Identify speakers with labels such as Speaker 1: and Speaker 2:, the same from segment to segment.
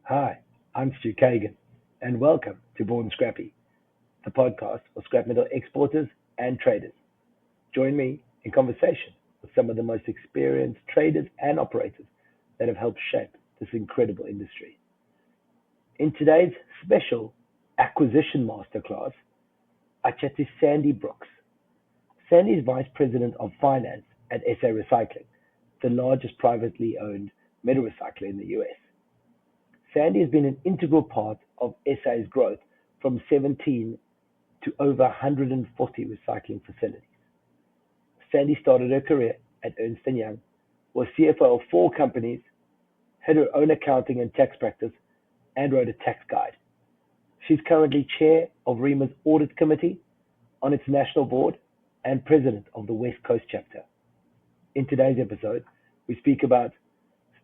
Speaker 1: Hi, I'm Stu Kagan, and welcome to Born Scrappy, the podcast for scrap metal exporters and traders. Join me in conversation with some of the most experienced traders and operators that have helped shape this incredible industry. In today's special acquisition masterclass, I chat to Sandy Brooks. Sandy is Vice President of Finance at SA Recycling, the largest privately owned metal recycler in the US. Sandy has been an integral part of SA's growth from 17 to over 140 recycling facilities. Sandy started her career at Ernst Young, was CFO of four companies, had her own accounting and tax practice, and wrote a tax guide. She's currently chair of ReMA's Audit Committee on its national board and president of the West Coast chapter. In today's episode, we speak about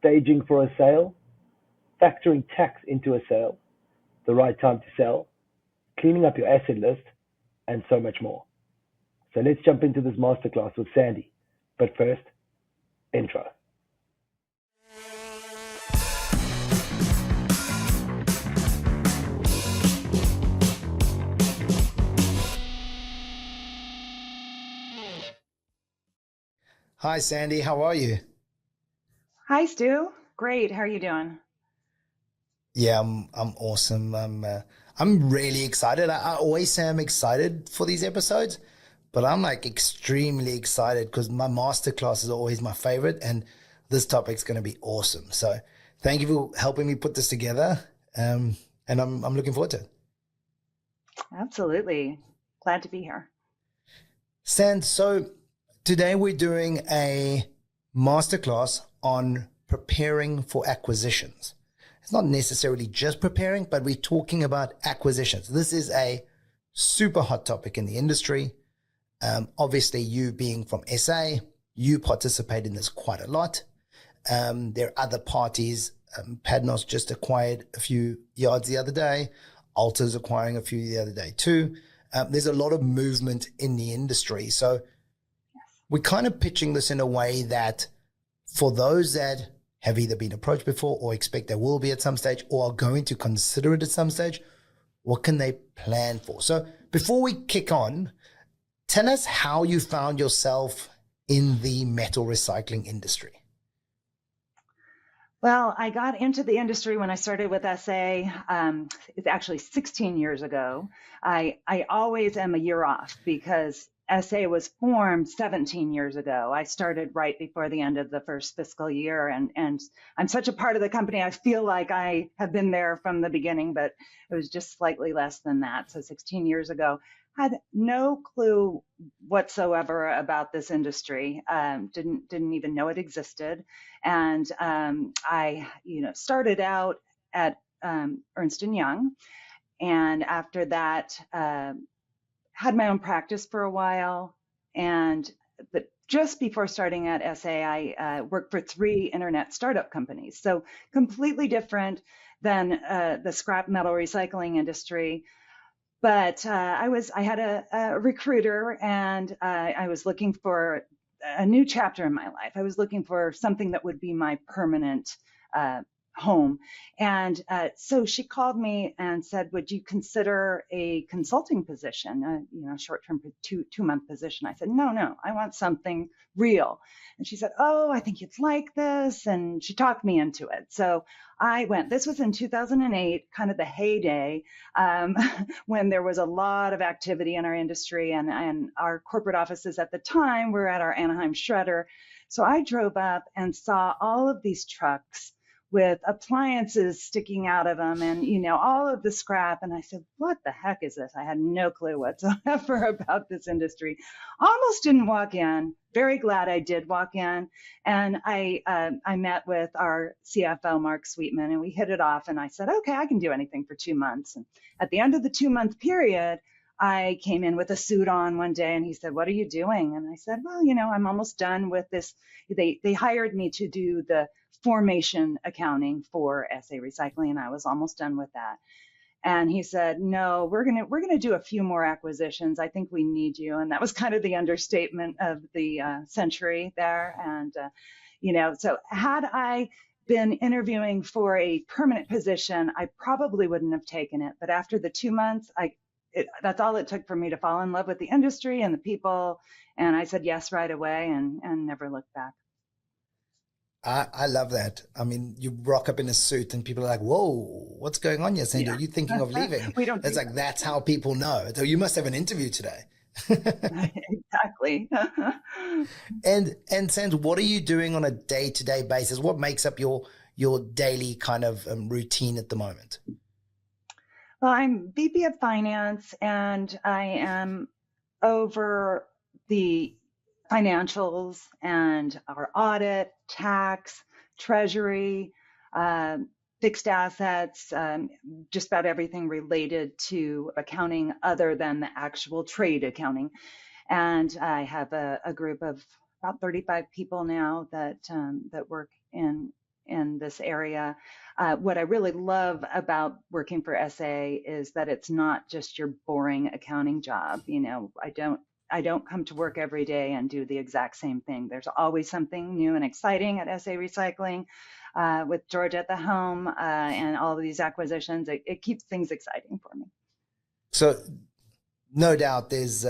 Speaker 1: staging for a sale, factoring tax into a sale, the right time to sell, cleaning up your asset list, and so much more. So let's jump into this masterclass with Sandy. But first, intro. Hi, Sandy. How are you?
Speaker 2: Hi, Stu. Great. How are you doing?
Speaker 1: Yeah, I'm awesome. I'm really excited. I always say I'm excited for these episodes, but I'm like extremely excited because my masterclass is always my favorite, and this topic's going to be awesome. So thank you for helping me put this together, and I'm looking forward to it.
Speaker 2: Absolutely. Glad to be here.
Speaker 1: Sand, so today we're doing a masterclass on preparing for acquisitions. It's not necessarily just preparing, but we're talking about acquisitions. This is a super hot topic in the industry. Obviously, you being from SA, you participate in this quite a lot. There are other parties. Padnos just acquired a few yards the other day. Alta's acquiring a few the other day too. There's a lot of movement in the industry. So we're kind of pitching this in a way that for those that have either been approached before or expect they will be at some stage or are going to consider it at some stage, what can they plan for? So before we kick on, tell us how you found yourself in the metal recycling industry.
Speaker 2: Well, I got into the industry when I started with SA. It's actually 16 years ago. I always am a year off because SA was formed 17 years ago. I started right before the end of the first fiscal year, and I'm such a part of the company. I feel like I have been there from the beginning, but it was just slightly less than that. So 16 years ago, had no clue whatsoever about this industry. Didn't even know it existed, and I started out at Ernst Young, and after that. Had my own practice for a while, but just before starting at SA, I worked for three internet startup companies. So completely different than the scrap metal recycling industry. But I had a recruiter, and I was looking for a new chapter in my life. I was looking for something that would be my permanent home. And so she called me and said, would you consider a consulting position, short-term two-month position? I said, no, I want something real. And she said, oh, I think you'd like this. And she talked me into it. So I went. This was in 2008, kind of the heyday, when there was a lot of activity in our industry, and our corporate offices at the time were at our Anaheim shredder. So I drove up and saw all of these trucks with appliances sticking out of them and, all of the scrap. And I said, what the heck is this? I had no clue whatsoever about this industry. Almost didn't walk in. Very glad I did walk in. And I met with our CFO, Mark Sweetman, and we hit it off. And I said, okay, I can do anything for 2 months. And at the end of the 2-month period, I came in with a suit on one day, and he said, what are you doing? And I said, well, I'm almost done with this. They hired me to do the formation accounting for SA Recycling, and I was almost done with that. And he said, no, we're gonna do a few more acquisitions. I think we need you. And that was kind of the understatement of the century there. And so had I been interviewing for a permanent position, I probably wouldn't have taken it. But after the 2 months, that's all it took for me to fall in love with the industry and the people. And I said yes right away and never looked back.
Speaker 3: I love that. I mean, you rock up in a suit and people are like, whoa, what's going on here, Sandy? Are you thinking of leaving?
Speaker 2: We don't.
Speaker 3: It's like, that's how people know. So you must have an interview today.
Speaker 2: Exactly.
Speaker 3: And Sandy, what are you doing on a day-to-day basis? What makes up your daily kind of routine at the moment?
Speaker 2: Well, I'm VP of Finance, and I am over the financials and our audit, tax, treasury, fixed assets, just about everything related to accounting other than the actual trade accounting. And I have a group of about 35 people now that work in this area. What I really love about working for SA is that it's not just your boring accounting job. You know, I don't come to work every day and do the exact same thing. There's always something new and exciting at SA Recycling. With George at the helm and all of these acquisitions, it keeps things exciting for me.
Speaker 3: So no doubt there's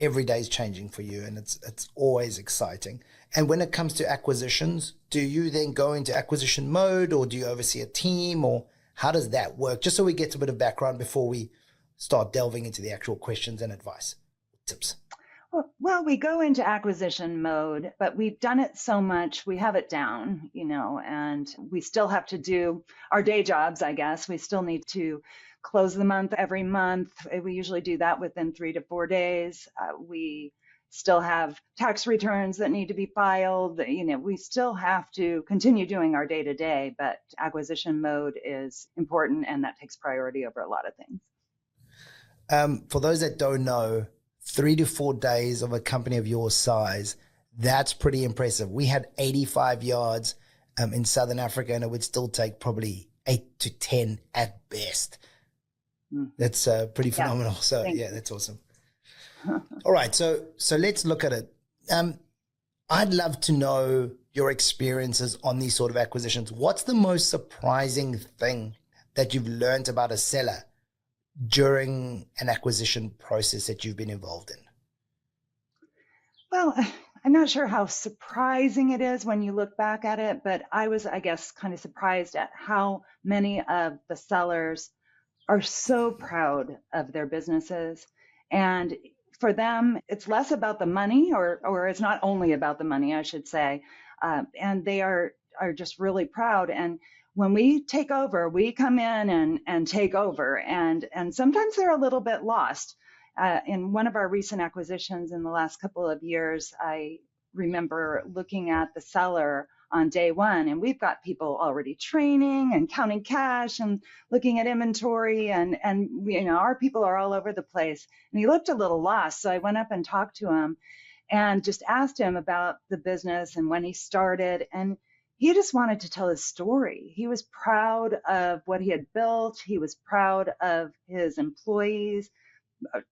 Speaker 3: every day's changing for you, and it's always exciting. And when it comes to acquisitions, do you then go into acquisition mode, or do you oversee a team, or how does that work? Just so we get a bit of background before we start delving into the actual questions and advice tips.
Speaker 2: Well, we go into acquisition mode, but we've done it so much, we have it down, you know, and we still have to do our day jobs, I guess. We still need to close the month every month. We usually do that within 3 to 4 days. We still have tax returns that need to be filed. You know, we still have to continue doing our day to day, but acquisition mode is important, and that takes priority over a lot of things.
Speaker 3: For those that don't know, 3 to 4 days of a company of your size, that's pretty impressive. We had 85 yards in Southern Africa, and it would still take probably 8 to 10 at best. That's pretty phenomenal. So yeah, that's awesome. All right. So let's look at it. I'd love to know your experiences on these sort of acquisitions. What's the most surprising thing that you've learned about a seller during an acquisition process that you've been involved in?
Speaker 2: Well, I'm not sure how surprising it is when you look back at it, but I was, I guess, kind of surprised at how many of the sellers are so proud of their businesses. And for them, it's less about the money, or it's not only about the money, I should say. And they are just really proud. And when we take over, we come in and take over. And sometimes they're a little bit lost. In one of our recent acquisitions in the last couple of years, I remember looking at the seller on day one, and we've got people already training and counting cash and looking at inventory, and you know, our people are all over the place. And he looked a little lost, so I went up and talked to him and just asked him about the business and when he started, and he just wanted to tell his story. He was proud of what he had built. He was proud of his employees,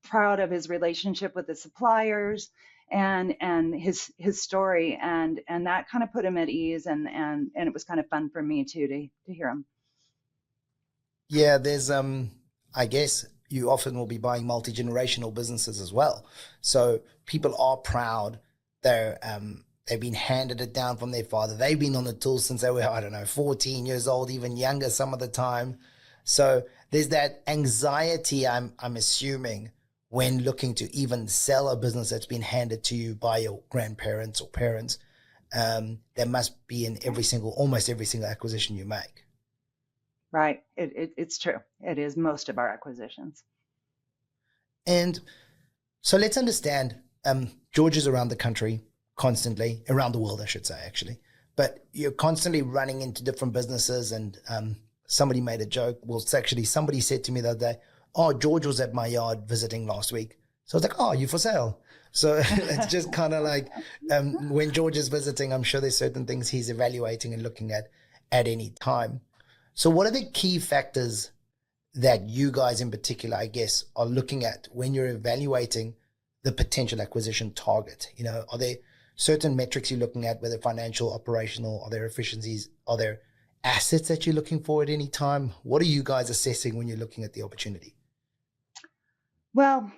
Speaker 2: proud of his relationship with the suppliers, and his story, and that kind of put him at ease, and it was kind of fun for me too to hear him.
Speaker 3: Yeah, there's I guess you often will be buying multi-generational businesses as well. So people are proud. They've been handed it down from their father. They've been on the tools since they were, 14 years old, even younger some of the time. So there's that anxiety, I'm assuming, when looking to even sell a business that's been handed to you by your grandparents or parents. There must be in almost every single acquisition you make.
Speaker 2: Right. It's true. It is most of our acquisitions.
Speaker 3: And so let's understand, George is around the country constantly, around the world, I should say, actually. But you're constantly running into different businesses, and somebody made a joke. Well, it's actually, somebody said to me the other day, oh, George was at my yard visiting last week. So I was like, oh, you for sale? So it's just kind of like when George is visiting, I'm sure there's certain things he's evaluating and looking at any time. So what are the key factors that you guys in particular, I guess, are looking at when you're evaluating the potential acquisition target? You know, are there certain metrics you're looking at, whether financial, operational? Are there efficiencies? Are there assets that you're looking for at any time? What are you guys assessing when you're looking at the opportunity?
Speaker 2: Well,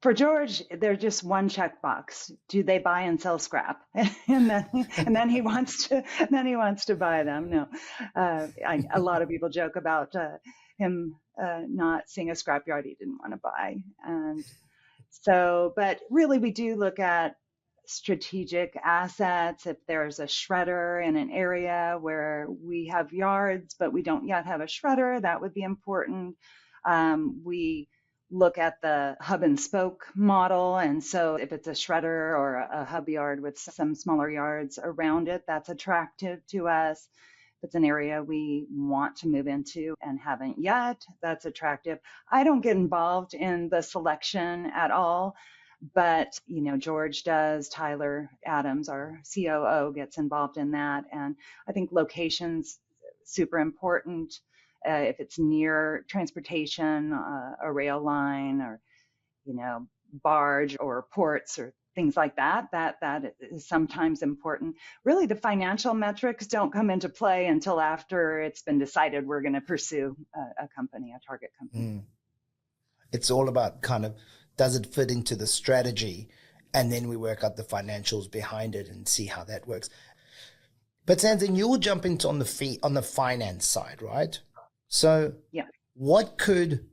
Speaker 2: for George, they're just one checkbox. Do they buy and sell scrap? and then he wants to buy them. No, a lot of people joke about him not seeing a scrapyard he didn't want to buy, and so. But really, we do look at strategic assets. If there's a shredder in an area where we have yards, but we don't yet have a shredder, that would be important. We look at the hub and spoke model. And so if it's a shredder or a hub yard with some smaller yards around it, that's attractive to us. If it's an area we want to move into and haven't yet, that's attractive. I don't get involved in the selection at all, but George does. Tyler Adams, our COO, gets involved in that. And I think location's super important. If it's near transportation, a rail line, or barge or ports or things like that, that is sometimes important. Really, the financial metrics don't come into play until after it's been decided we're going to pursue a company, a target company.
Speaker 3: It's all about kind of, does it fit into the strategy? And then we work out the financials behind it and see how that works. But Sanzin, you will jump into on the finance side, right? So
Speaker 2: yeah,
Speaker 3: what could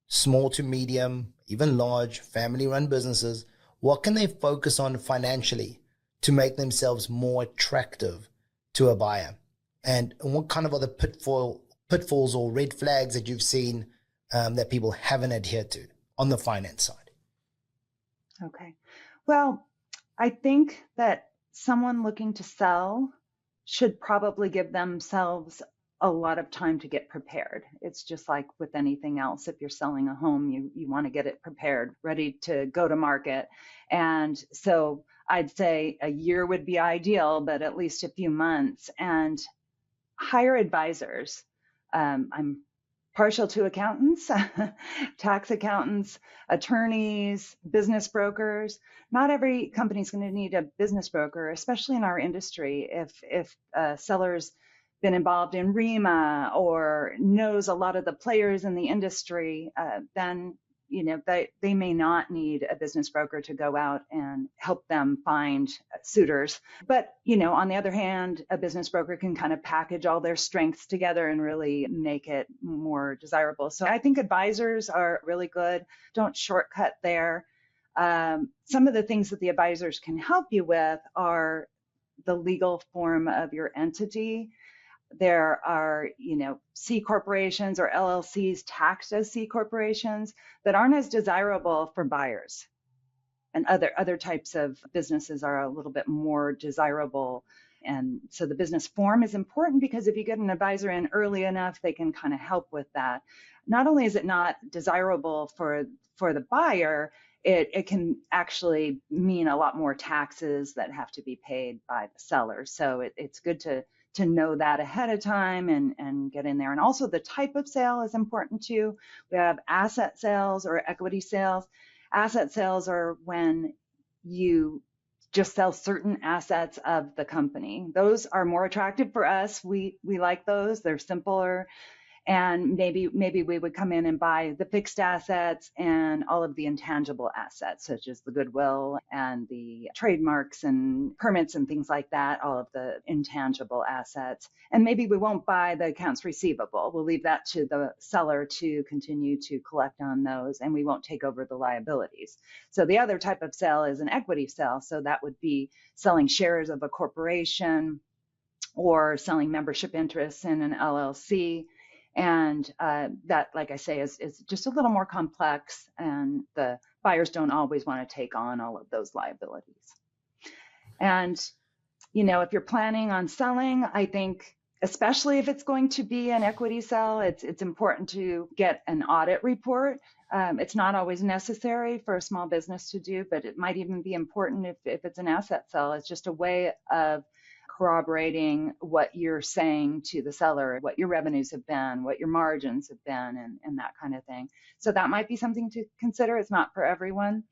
Speaker 3: small to medium, even large family-run businesses, what can they focus on financially to make themselves more attractive to a buyer? And what kind of other pitfalls or red flags that you've seen that people haven't adhered to on the finance side?
Speaker 2: Okay. Well, I think that someone looking to sell should probably give themselves a lot of time to get prepared. It's just like with anything else. If you're selling a home, you want to get it prepared, ready to go to market. And so I'd say a year would be ideal, but at least a few months. And hire advisors. I'm partial to accountants, tax accountants, attorneys, business brokers. Not every company is going to need a business broker, especially in our industry. If sellers been involved in ReMA or knows a lot of the players in the industry, then they may not need a business broker to go out and help them find suitors. But on the other hand, a business broker can kind of package all their strengths together and really make it more desirable. So I think advisors are really good. Don't shortcut there. Some of the things that the advisors can help you with are the legal form of your entity. There are, C corporations or LLCs taxed as C corporations that aren't as desirable for buyers. And other types of businesses are a little bit more desirable. And so the business form is important because if you get an advisor in early enough, they can kind of help with that. Not only is it not desirable for the buyer, it can actually mean a lot more taxes that have to be paid by the seller. So it's good to know that ahead of time and get in there. And also the type of sale is important too. We have asset sales or equity sales. Asset sales are when you just sell certain assets of the company. Those are more attractive for us. We like those. They're simpler. And maybe we would come in and buy the fixed assets and all of the intangible assets, such as the goodwill and the trademarks and permits and things like that, all of the intangible assets. And maybe we won't buy the accounts receivable. We'll leave that to the seller to continue to collect on those, and we won't take over the liabilities. So the other type of sale is an equity sale. So that would be selling shares of a corporation or selling membership interests in an LLC. And that, like I say, is just a little more complex, and the buyers don't always want to take on all of those liabilities. And, if you're planning on selling, I think, especially if it's going to be an equity sale, it's important to get an audit report. It's not always necessary for a small business to do, but it might even be important if it's an asset sale. It's just a way of corroborating what you're saying to the seller, what your revenues have been, what your margins have been, and that kind of thing. So that might be something to consider. It's not for everyone.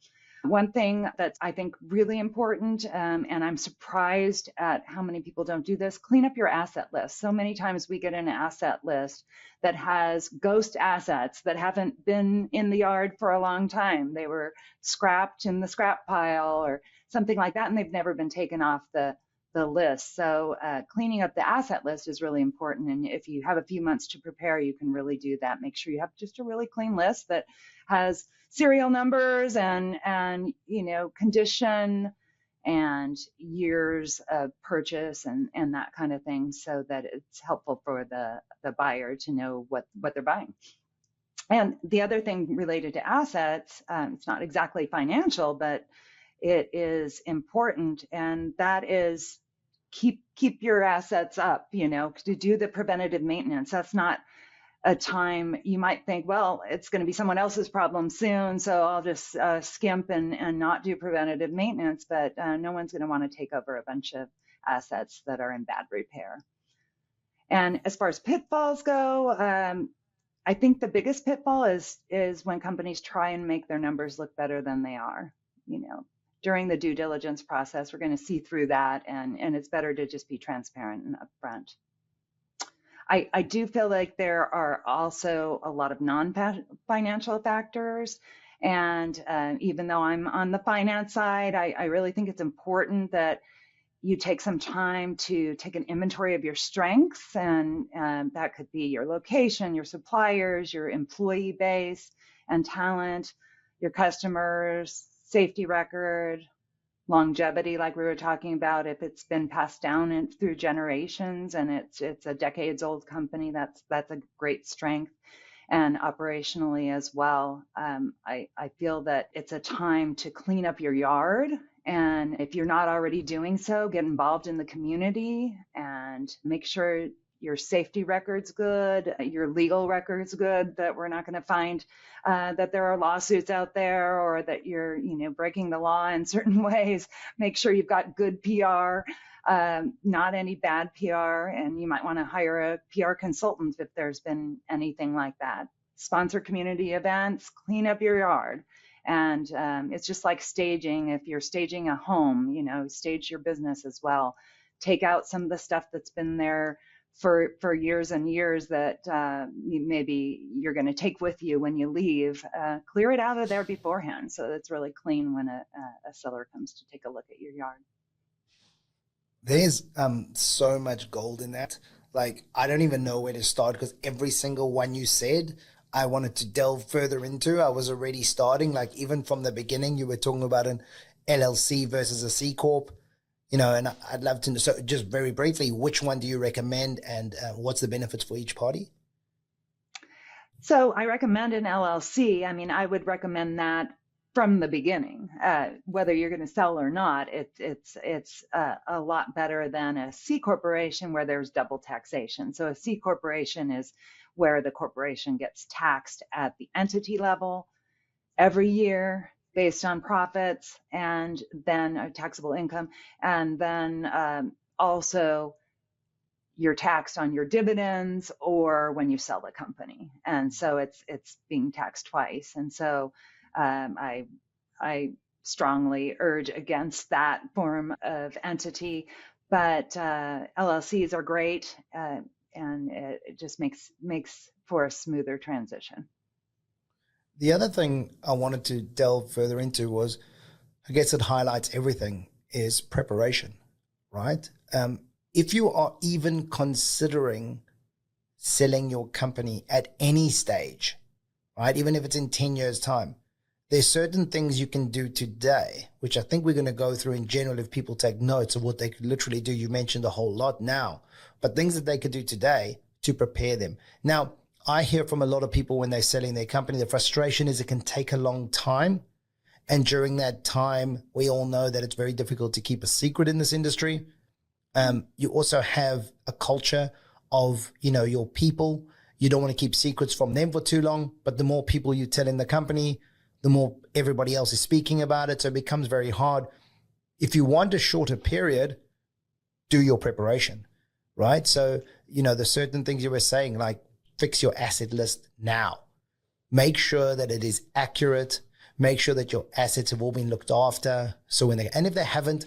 Speaker 2: One thing that's, I think, really important, and I'm surprised at how many people don't do this, clean up your asset list. So many times we get an asset list that has ghost assets that haven't been in the yard for a long time. They were scrapped in the scrap pile or something like that, and they've never been taken off the list. So cleaning up the asset list is really important. And if you have a few months to prepare, you can really do that. Make sure you have just a really clean list that has serial numbers and condition and years of purchase and that kind of thing, so that it's helpful for the buyer to know what they're buying. And the other thing related to assets, it's not exactly financial, but it is important, and that is keep your assets up, to do the preventative maintenance. That's not a time you might think, well, it's going to be someone else's problem soon, so I'll just skimp and not do preventative maintenance. But no one's going to want to take over a bunch of assets that are in bad repair. And as far as pitfalls go, I think the biggest pitfall is when companies try and make their numbers look better than they are. During the due diligence process, we're going to see through that, and it's better to just be transparent and upfront. I do feel like there are also a lot of non-financial factors, and even though I'm on the finance side, I really think it's important that you take some time to take an inventory of your strengths, and that could be your location, your suppliers, your employee base and talent, your customers, safety record, longevity, like we were talking about. If it's been passed down through generations and it's a decades old company, that's a great strength. And operationally as well, I feel that it's a time to clean up your yard. And if you're not already doing so, get involved in the community and make sure your safety record's good, your legal record's good, that we're not going to find that there are lawsuits out there or that you're, breaking the law in certain ways. Make sure you've got good PR, not any bad PR, and you might want to hire a PR consultant if there's been anything like that. Sponsor community events, clean up your yard. And it's just like staging. If you're staging a home, stage your business as well. Take out some of the stuff that's been there for years and years that maybe you're going to take with you when you leave. Clear it out of there beforehand so it's really clean when a seller comes to take a look at your yard.
Speaker 3: There's so much gold in that. Like, I don't even know where to start, because every single one you said, I wanted to delve further into. I was already starting, like even from the beginning, you were talking about an LLC versus a C Corp. And I'd love to know, so just very briefly, which one do you recommend, and what's the benefits for each party?
Speaker 2: So I recommend an LLC. I mean, I would recommend that from the beginning, whether you're going to sell or not. It's a lot better than a C corporation where there's double taxation. So a C corporation is where the corporation gets taxed at the entity level every year based on profits, and then taxable income, and then also you're taxed on your dividends or when you sell the company, and so it's being taxed twice. And so I strongly urge against that form of entity, but LLCs are great, and it just makes for a smoother transition.
Speaker 3: The other thing I wanted to delve further into was, I guess it highlights everything, is preparation, right? If you are even considering selling your company at any stage, right, even if it's in 10 years' time, there's certain things you can do today, which I think we're going to go through in general if people take notes of what they could literally do. You mentioned a whole lot now, but things that they could do today to prepare them. Now, I hear from a lot of people when they're selling their company, the frustration is it can take a long time. And during that time, we all know that it's very difficult to keep a secret in this industry. You also have a culture of, your people. You don't want to keep secrets from them for too long, but the more people you tell in the company, the more everybody else is speaking about it. So it becomes very hard. If you want a shorter period, do your preparation, right? So, there's certain things you were saying, like, fix your asset list now. Make sure that it is accurate. Make sure that your assets have all been looked after. So and if they haven't,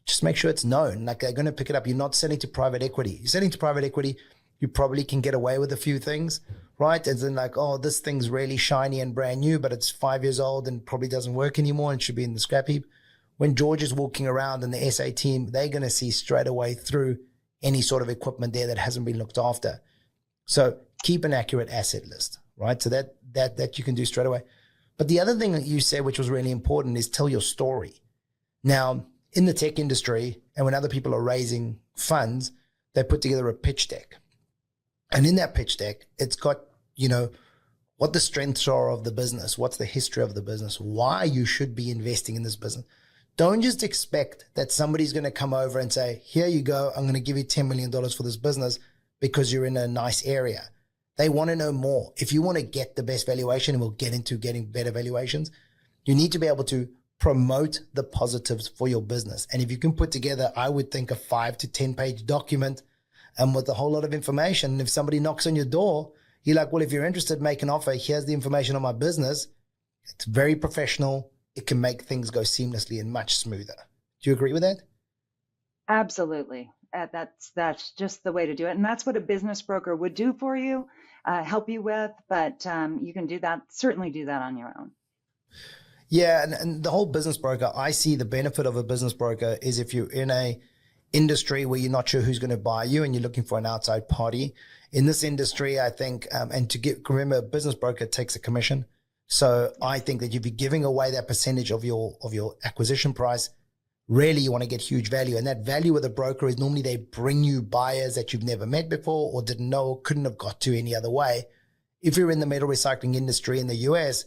Speaker 3: just make sure it's known. Like, they're going to pick it up. You're not selling to private equity. You're selling to private equity, you probably can get away with a few things, right? As in, like, oh, this thing's really shiny and brand new, but it's 5 years old and probably doesn't work anymore and should be in the scrap heap. When George is walking around and the SA team, they're going to see straight away through any sort of equipment there that hasn't been looked after. So keep an accurate asset list, right? So that you can do straight away. But the other thing that you said, which was really important, is tell your story. Now, in the tech industry, and when other people are raising funds, they put together a pitch deck. And in that pitch deck, it's got, what the strengths are of the business, what's the history of the business, why you should be investing in this business. Don't just expect that somebody's going to come over and say, here you go, I'm going to give you $10 million for this business because you're in a nice area. They want to know more. If you want to get the best valuation, and we'll get into getting better valuations, you need to be able to promote the positives for your business. And if you can put together, I would think, a 5 to 10 page document with a whole lot of information. And if somebody knocks on your door, you're like, well, if you're interested, make an offer. Here's the information on my business. It's very professional. It can make things go seamlessly and much smoother. Do you agree with that?
Speaker 2: Absolutely. That's just the way to do it. And that's what a business broker would do for you, help you with, but you can certainly do that on your own.
Speaker 3: Yeah, and the whole business broker, I see the benefit of a business broker is if you're in a industry where you're not sure who's going to buy you and you're looking for an outside party. In this industry, I think, remember, a business broker takes a commission. So I think that you'd be giving away that percentage of your acquisition price. Really, you want to get huge value. And that value with a broker is normally they bring you buyers that you've never met before or didn't know or couldn't have got to any other way. If you're in the metal recycling industry in the US,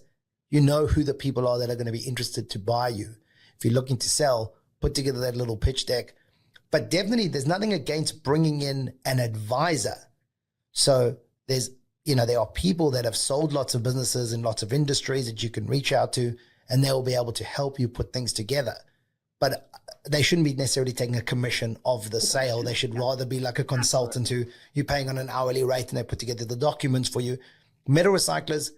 Speaker 3: you know who the people are that are going to be interested to buy you. If you're looking to sell, put together that little pitch deck. But definitely, there's nothing against bringing in an advisor. So there are people that have sold lots of businesses in lots of industries that you can reach out to, and they will be able to help you put things together. But they shouldn't be necessarily taking a commission of the sale. They should rather be like a consultant who you're paying on an hourly rate and they put together the documents for you. Metal recyclers,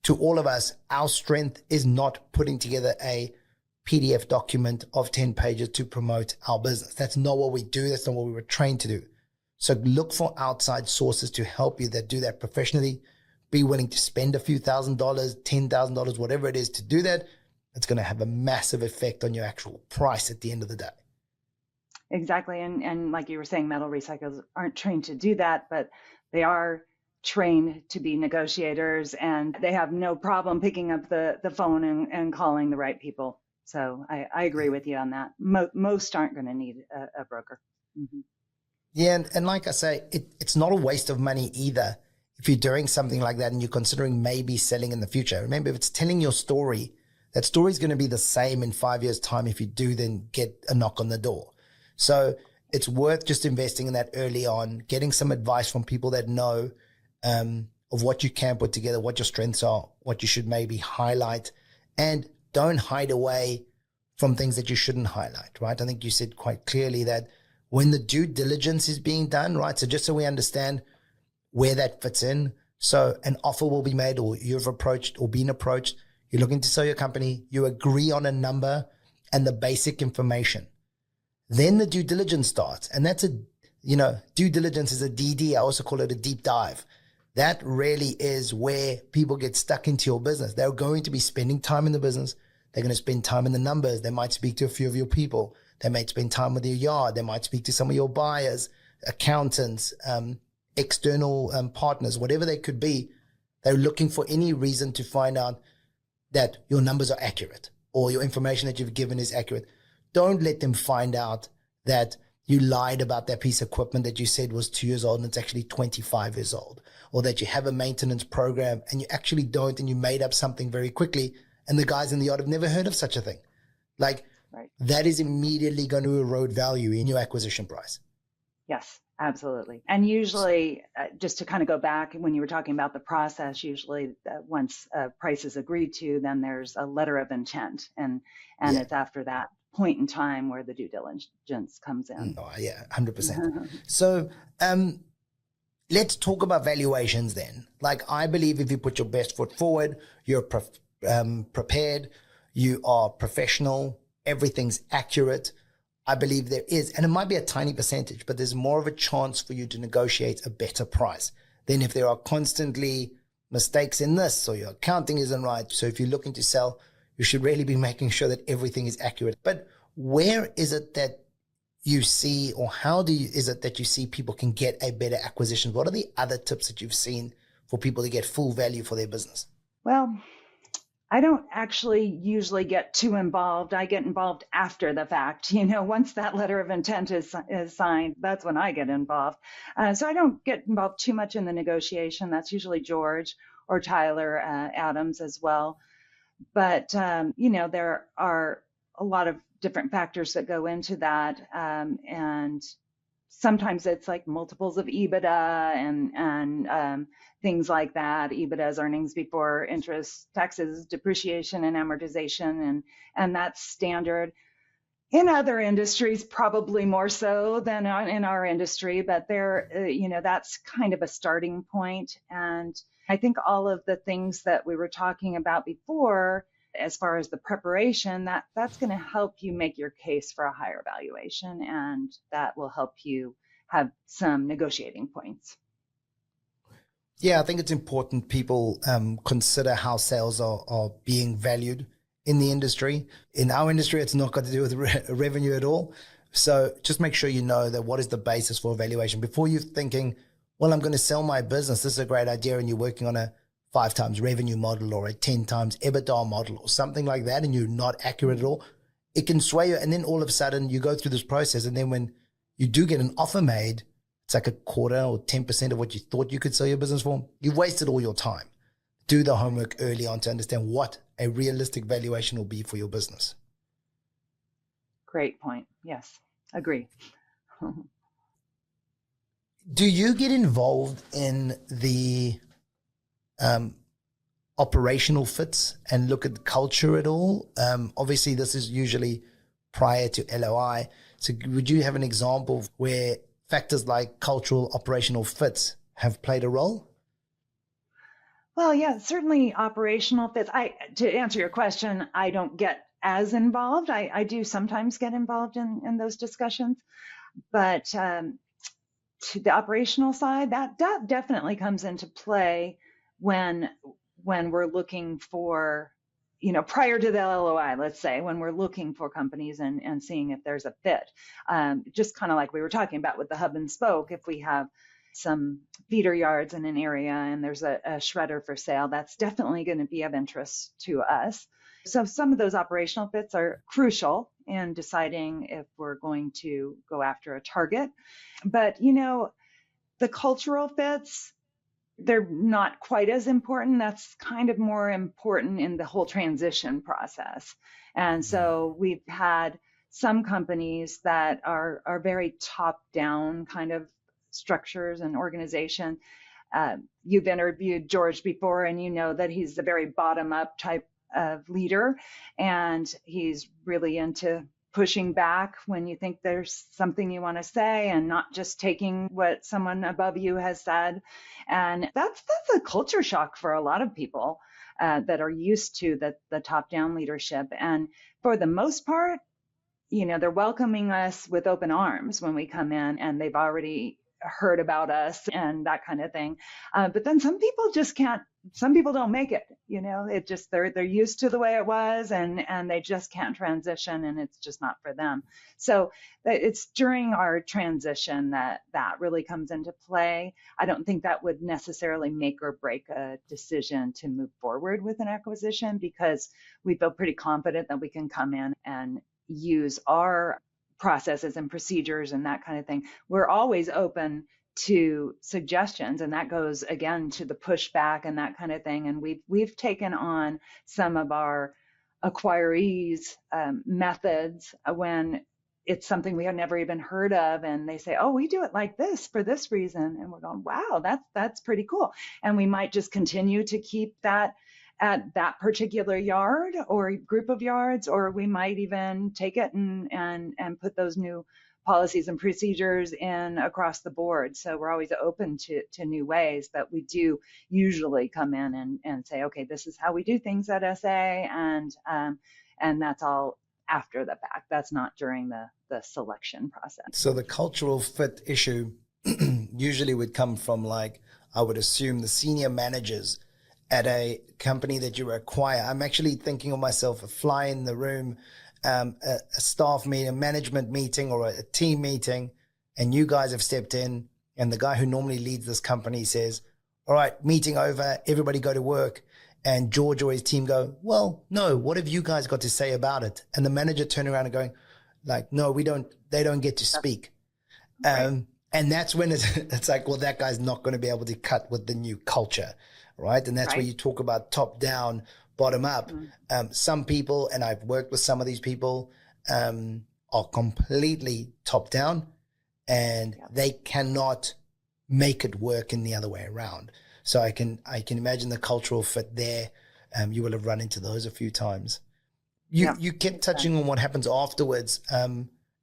Speaker 3: to all of us, our strength is not putting together a PDF document of 10 pages to promote our business. That's not what we do. That's not what we were trained to do. So look for outside sources to help you that do that professionally. Be willing to spend a few $1,000, $10,000, whatever it is to do that. It's going to have a massive effect on your actual price at the end of the day.
Speaker 2: Exactly. And like you were saying, metal recyclers aren't trained to do that, but they are trained to be negotiators, and they have no problem picking up the phone and calling the right people. So I agree with you on that. Most aren't going to need a broker. Mm-hmm.
Speaker 3: Yeah, and like I say, it's not a waste of money either if you're doing something like that and you're considering maybe selling in the future. Remember, if it's telling your story, that story is going to be the same in 5 years' time if you do then get a knock on the door. So it's worth just investing in that early on, getting some advice from people that know of what you can put together, what your strengths are, what you should maybe highlight, and don't hide away from things that you shouldn't highlight, right? I think you said quite clearly that when the due diligence is being done, right? So just so we understand where that fits in. So an offer will be made, or you've approached or been approached. You're looking to sell your company. You agree on a number and the basic information. Then the due diligence starts. And that's due diligence is a DD. I also call it a deep dive. That really is where people get stuck into your business. They're going to be spending time in the business. They're going to spend time in the numbers. They might speak to a few of your people. They might spend time with your yard. They might speak to some of your buyers, accountants, external partners, whatever they could be. They're looking for any reason to find out that your numbers are accurate or your information that you've given is accurate. Don't let them find out that you lied about that piece of equipment that you said was 2 years old and it's actually 25 years old, or that you have a maintenance program and you actually don't, and you made up something very quickly and the guys in the yard have never heard of such a thing. Right. That is immediately going to erode value in your acquisition price.
Speaker 2: Yes, absolutely. And usually, just to kind of go back, when you were talking about the process, usually once a price is agreed to, then there's a letter of intent. And it's after that point in time where the due diligence comes in.
Speaker 3: Oh, yeah, 100%. So let's talk about valuations then. Like, I believe if you put your best foot forward, you're prepared, you are professional, everything's accurate, I believe there is, and it might be a tiny percentage, but there's more of a chance for you to negotiate a better price than if there are constantly mistakes in this or your accounting isn't right. So if you're looking to sell, you should really be making sure that everything is accurate. But where is it that you see, or is it that you see people can get a better acquisition? What are the other tips that you've seen for people to get full value for their business?
Speaker 2: Well, I don't actually usually get too involved. I get involved after the fact. Once that letter of intent is signed, that's when I get involved. So I don't get involved too much in the negotiation. That's usually George or Tyler Adams as well. But, there are a lot of different factors that go into that. And sometimes it's like multiples of EBITDA and things like that. EBITDA is earnings before interest, taxes, depreciation, and amortization, and that's standard. In other industries, probably more so than in our industry, but that's kind of a starting point. And I think all of the things that we were talking about before, as far as the preparation, that's going to help you make your case for a higher valuation, and that will help you have some negotiating points.
Speaker 3: Yeah, I think it's important people consider how sales are being valued in the industry. In our industry, it's not got to do with revenue at all. So just make sure you know that what is the basis for evaluation before you're thinking, well, I'm going to sell my business. This is a great idea. And you're working on a 5 times revenue model or a 10 times EBITDA model or something like that, and you're not accurate at all. It can sway you. And then all of a sudden you go through this process. And then when you do get an offer made, it's like a quarter or 10% of what you thought you could sell your business for. You've wasted all your time. Do the homework early on to understand what a realistic valuation will be for your business.
Speaker 2: Great point. Yes, agree.
Speaker 3: Do you get involved in the operational fits and look at culture at all? Obviously, this is usually prior to LOI. So would you have an example where factors like cultural operational fits have played a role?
Speaker 2: Well, yeah, certainly operational fits. To answer your question, I don't get as involved. I do sometimes get involved in those discussions, but to the operational side, that definitely comes into play when we're looking for, prior to the LOI, let's say, when we're looking for companies and seeing if there's a fit. Just kind of like we were talking about with the hub and spoke, if we have some feeder yards in an area and there's a shredder for sale, that's definitely going to be of interest to us. So some of those operational fits are crucial in deciding if we're going to go after a target. But, the cultural fits, they're not quite as important. That's kind of more important in the whole transition process. And so we've had some companies that are very top-down kind of structures and organization. You've interviewed George before, and you know that he's a very bottom-up type of leader, and he's really into pushing back when you think there's something you want to say and not just taking what someone above you has said. And that's a culture shock for a lot of people that are used to the top-down leadership. And for the most part, they're welcoming us with open arms when we come in, and they've already heard about us and that kind of thing. But then some people just can't, some people don't make it, it just, they're used to the way it was and they just can't transition, and it's just not for them. So it's during our transition that really comes into play. I don't think that would necessarily make or break a decision to move forward with an acquisition, because we feel pretty confident that we can come in and use our processes and procedures and that kind of thing. We're always open to suggestions, and that goes again to the pushback and that kind of thing. And we've taken on some of our acquirees' methods when it's something we had never even heard of, and they say, "Oh, we do it like this for this reason," and we're going, "Wow, that's pretty cool." And we might just continue to keep that at that particular yard or group of yards, or we might even take it and put those new policies and procedures in across the board. So we're always open to new ways, but we do usually come in and say, okay, this is how we do things at SA, and that's all after the fact. That's not during the selection process.
Speaker 3: So the cultural fit issue usually would come from, like, I would assume, the senior managers at a company that you acquire. I'm actually thinking of myself, a fly in the room, a staff meeting, a management meeting, or a team meeting, and you guys have stepped in, and the guy who normally leads this company says, all right, meeting over, everybody go to work. And George or his team go, well, no, what have you guys got to say about it? And the manager turn around and going, like, no, they don't get to speak.
Speaker 2: Right.
Speaker 3: And that's when it's like, well, that guy's not going to be able to cut with the new culture, right? And that's where you talk about top down, bottom up. Some people, and I've worked with some of these people, are completely top down, and they cannot make it work in the other way around. So I can imagine the cultural fit there. You will have run into those a few times. You kept touching on what happens afterwards.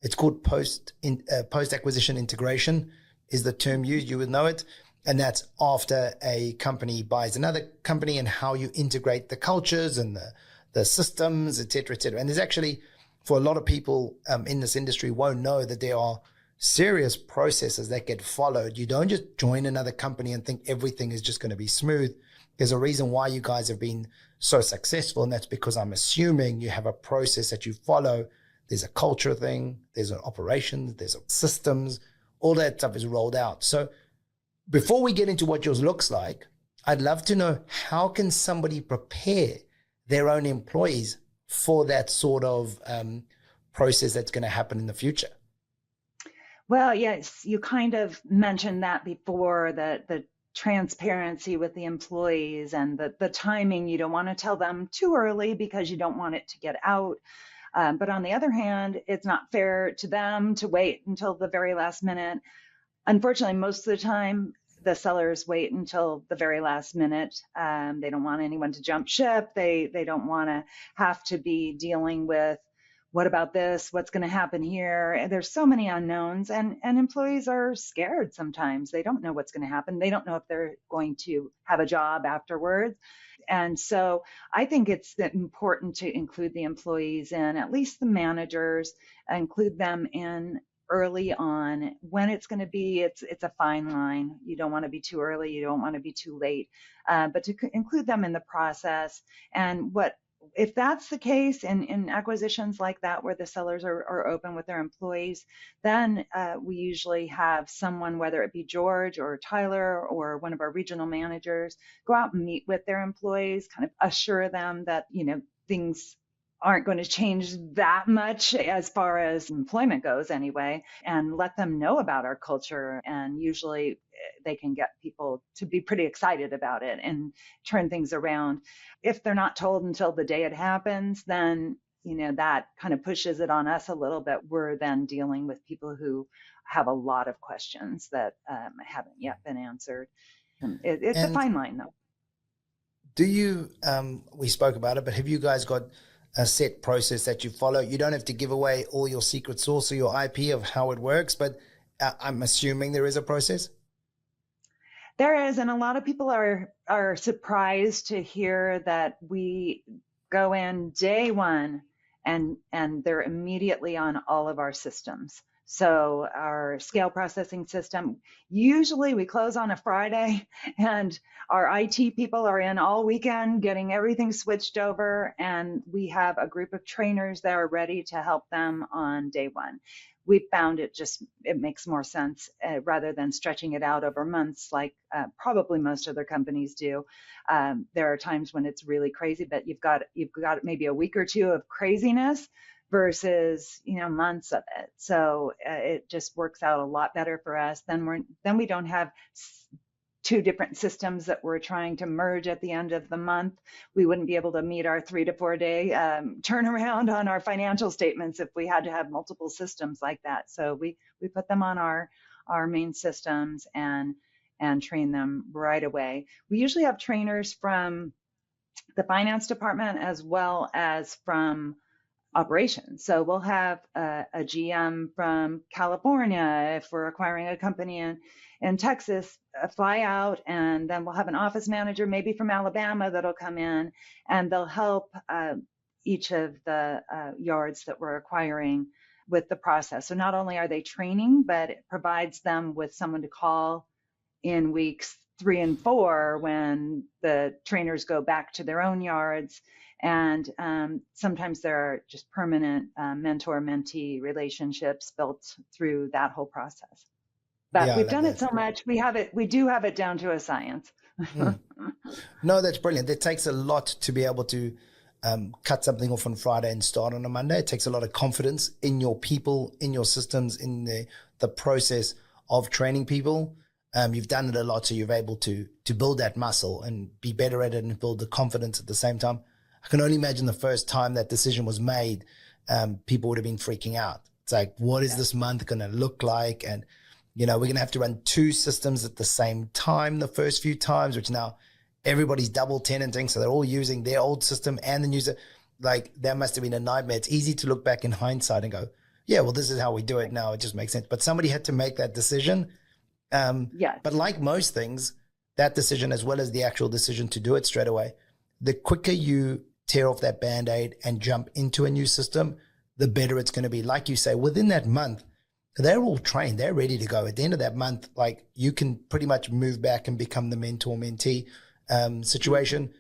Speaker 3: It's called post-acquisition integration is the term used. You would know it. And that's after a company buys another company, and how you integrate the cultures and the systems, et cetera, et cetera. And there's actually, for a lot of people in this industry, won't know that there are serious processes that get followed. You don't just join another company and think everything is just going to be smooth. There's a reason why you guys have been so successful, and that's because I'm assuming you have a process that you follow. There's a culture thing, there's an operations, there's systems, all that stuff is rolled out. So before we get into what yours looks like, I'd love to know, how can somebody prepare their own employees for that sort of process that's going to happen in the future?
Speaker 2: Well, yes, you kind of mentioned that before, the transparency with the employees and the timing. You don't want to tell them too early because you don't want it to get out. But on the other hand, it's not fair to them to wait until the very last minute. Unfortunately, most of the time, the sellers wait until the very last minute. They don't want anyone to jump ship. They don't want to have to be dealing with, what about this? What's going to happen here? There's so many unknowns, and employees are scared sometimes. They don't know what's going to happen. They don't know if they're going to have a job afterwards. And so I think it's important to include the employees in, at least the managers, include them in early on. When it's going to be, it's a fine line. You don't want to be too early. You don't want to be too late, but to include them in the process. And if that's the case in acquisitions like that, where the sellers are open with their employees, then we usually have someone, whether it be George or Tyler or one of our regional managers, go out and meet with their employees, kind of assure them that, things aren't going to change that much as far as employment goes anyway, and let them know about our culture. And usually they can get people to be pretty excited about it and turn things around. If they're not told until the day it happens, then, that kind of pushes it on us a little bit. We're then dealing with people who have a lot of questions that haven't yet been answered. It's a fine line, though.
Speaker 3: Do you, we spoke about it, but have you guys got a set process that you follow? You don't have to give away all your secret sauce or your IP of how it works, but I'm assuming there is a process.
Speaker 2: There is, and a lot of people are surprised to hear that we go in day one and they're immediately on all of our systems. So our scale processing system, usually we close on a Friday, and our IT people are in all weekend getting everything switched over, and we have a group of trainers that are ready to help them on day one. We found it makes more sense rather than stretching it out over months like probably most other companies do. There are times when it's really crazy, but you've got maybe a week or two of craziness versus months of it. So it just works out a lot better for us. Then we don't have two different systems that we're trying to merge at the end of the month. We wouldn't be able to meet our 3 to 4 day turnaround on our financial statements if we had to have multiple systems like that. So we put them on our main systems and train them right away. We usually have trainers from the finance department as well as from operations. So we'll have a GM from California, if we're acquiring a company in Texas, fly out, and then we'll have an office manager maybe from Alabama that'll come in, and they'll help each of the yards that we're acquiring with the process. So not only are they training, but it provides them with someone to call in weeks 3 and 4 when the trainers go back to their own yards. And sometimes there are just permanent mentor-mentee relationships built through that whole process. But
Speaker 3: Yeah,
Speaker 2: we've done it so much, we do have it down to a science.
Speaker 3: No, that's brilliant. It takes a lot to be able to cut something off on Friday and start on a Monday. It takes a lot of confidence in your people, in your systems, in the process of training people. You've done it a lot, so you're able to build that muscle and be better at it and build the confidence at the same time. I can only imagine the first time that decision was made, people would have been freaking out. It's like, what is this month going to look like? And, we're going to have to run 2 systems at the same time the first few times, which now everybody's double tenanting. So they're all using their old system and the new system. Like, that must have been a nightmare. It's easy to look back in hindsight and go, yeah, well, this is how we do it now. It just makes sense. But somebody had to make that decision.
Speaker 2: Yes.
Speaker 3: But like most things, that decision, as well as the actual decision to do it straight away, the quicker you tear off that Band-Aid and jump into a new system, the better it's going to be. Like you say, within that month, they're all trained. They're ready to go. At the end of that month, like, you can pretty much move back and become the mentor-mentee situation,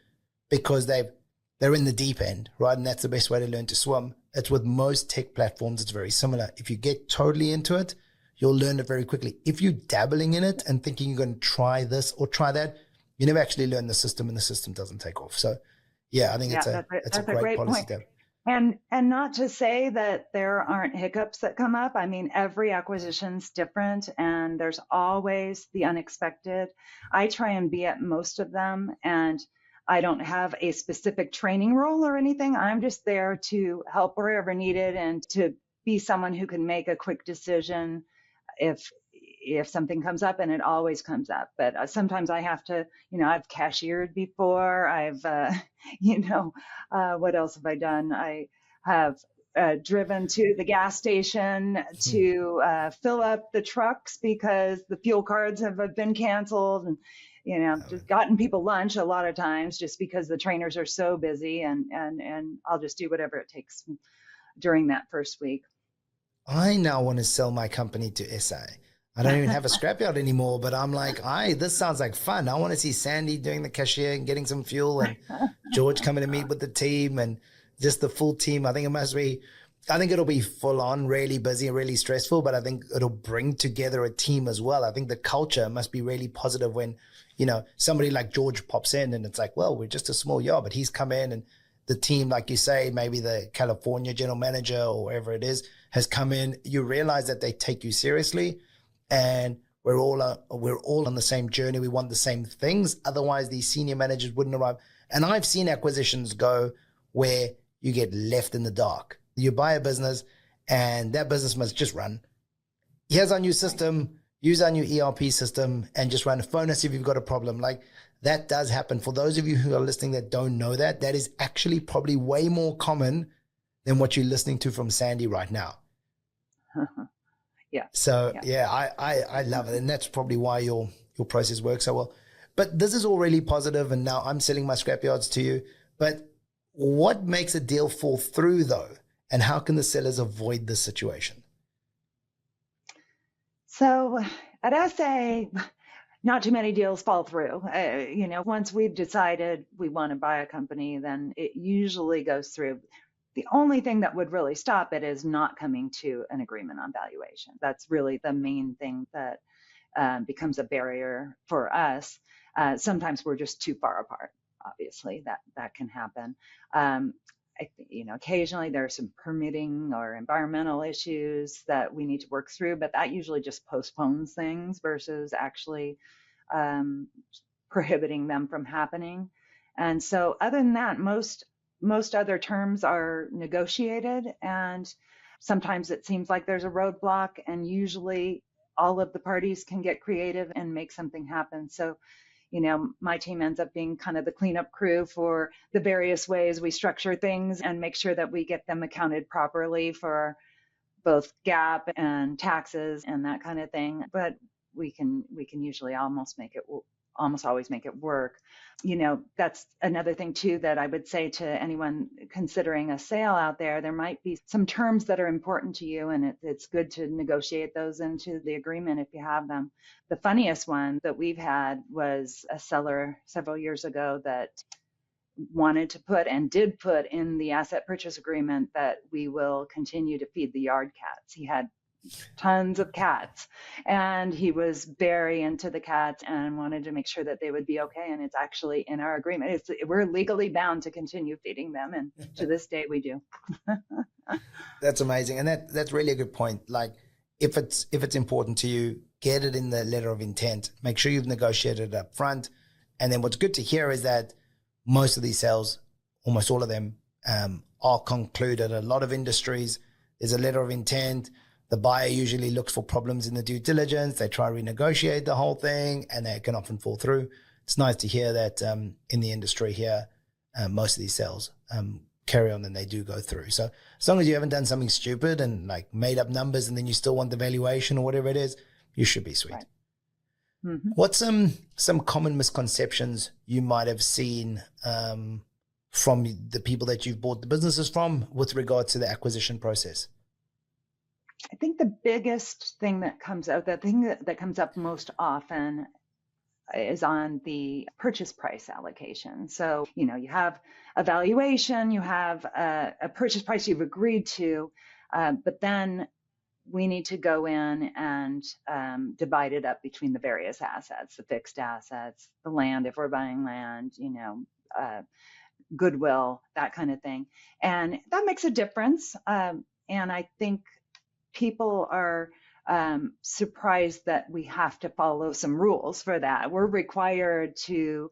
Speaker 3: because they're in the deep end, right? And that's the best way to learn to swim. It's with most tech platforms, it's very similar. If you get totally into it, you'll learn it very quickly. If you're dabbling in it and thinking you're going to try this or try that, you never actually learn the system, and the system doesn't take off. So yeah, I think it's a great policy
Speaker 2: point.
Speaker 3: step.
Speaker 2: And not to say that there aren't hiccups that come up. I mean, every acquisition's different, and there's always the unexpected. I try and be at most of them, and I don't have a specific training role or anything. I'm just there to help wherever needed and to be someone who can make a quick decision if something comes up, and it always comes up. But sometimes I have to, I've cashiered before. I've, what else have I done? I have driven to the gas station to fill up the trucks because the fuel cards have been canceled, and just gotten people lunch a lot of times just because the trainers are so busy, and I'll just do whatever it takes during that first week.
Speaker 3: I now want to sell my company to SA. I don't even have a scrapyard anymore, but I'm like, this sounds like fun. I want to see Sandy doing the cashier and getting some fuel, and George coming to meet with the team, and just the full team. I think it'll be full on, really busy and really stressful, but I think it'll bring together a team as well. I think the culture must be really positive when, somebody like George pops in, and it's like, well, we're just a small yard, but he's come in, and the team, like you say, maybe the California general manager or wherever it is, has come in. You realize that they take you seriously, and we're all on the same journey. We want the same things. Otherwise, these senior managers wouldn't arrive. And I've seen acquisitions go where you get left in the dark. You buy a business, and that business must just run. Here's our new system. Use our new ERP system and just run. Phone us if you've got a problem. Like, that does happen. For those of you who are listening that don't know that is actually probably way more common than what you're listening to from Sandy right now.
Speaker 2: Yeah.
Speaker 3: So yeah, I love it. And that's probably why your process works so well. But this is all really positive, and now I'm selling my scrapyards to you. But what makes a deal fall through though? And how can the sellers avoid this situation?
Speaker 2: So at SA, not too many deals fall through. Once we've decided we want to buy a company, then it usually goes through. The only thing that would really stop it is not coming to an agreement on valuation. That's really the main thing that becomes a barrier for us. Sometimes we're just too far apart. Obviously, that can happen. I think, occasionally there are some permitting or environmental issues that we need to work through, but that usually just postpones things versus actually prohibiting them from happening. And so other than that, most other terms are negotiated, and sometimes it seems like there's a roadblock, and usually all of the parties can get creative and make something happen. So, my team ends up being kind of the cleanup crew for the various ways we structure things and make sure that we get them accounted properly for both GAAP and taxes and that kind of thing. But we can usually almost always make it work. That's another thing too that I would say to anyone considering a sale out there. There might be some terms that are important to you, and it's good to negotiate those into the agreement if you have them. The funniest one that we've had was a seller several years ago that wanted to put and did put in the asset purchase agreement that we will continue to feed the yard cats. He had tons of cats and he was very into the cats and wanted to make sure that they would be okay. And it's actually in our agreement. We're legally bound to continue feeding them. And to this day we do.
Speaker 3: That's amazing. And that's really a good point. Like if it's important to you, get it in the letter of intent, make sure you've negotiated it up front. And then what's good to hear is that most of these sales, almost all of them, are concluded. A lot of industries, there's a letter of intent. The buyer usually looks for problems in the due diligence. They try to renegotiate the whole thing, and they can often fall through. It's nice to hear that in the industry here, most of these sales carry on and they do go through. So as long as you haven't done something stupid and like made up numbers and then you still want the valuation or whatever it is, you should be sweet.
Speaker 2: Right. Mm-hmm.
Speaker 3: What's some common misconceptions you might have seen from the people that you've bought the businesses from with regard to the acquisition process?
Speaker 2: I think the biggest thing that comes out, the thing that comes up most often is on the purchase price allocation. So, you have a valuation, you have a purchase price you've agreed to, but then we need to go in and divide it up between the various assets, the fixed assets, the land, if we're buying land, goodwill, that kind of thing. And that makes a difference. And I think people are surprised that we have to follow some rules for that. We're required to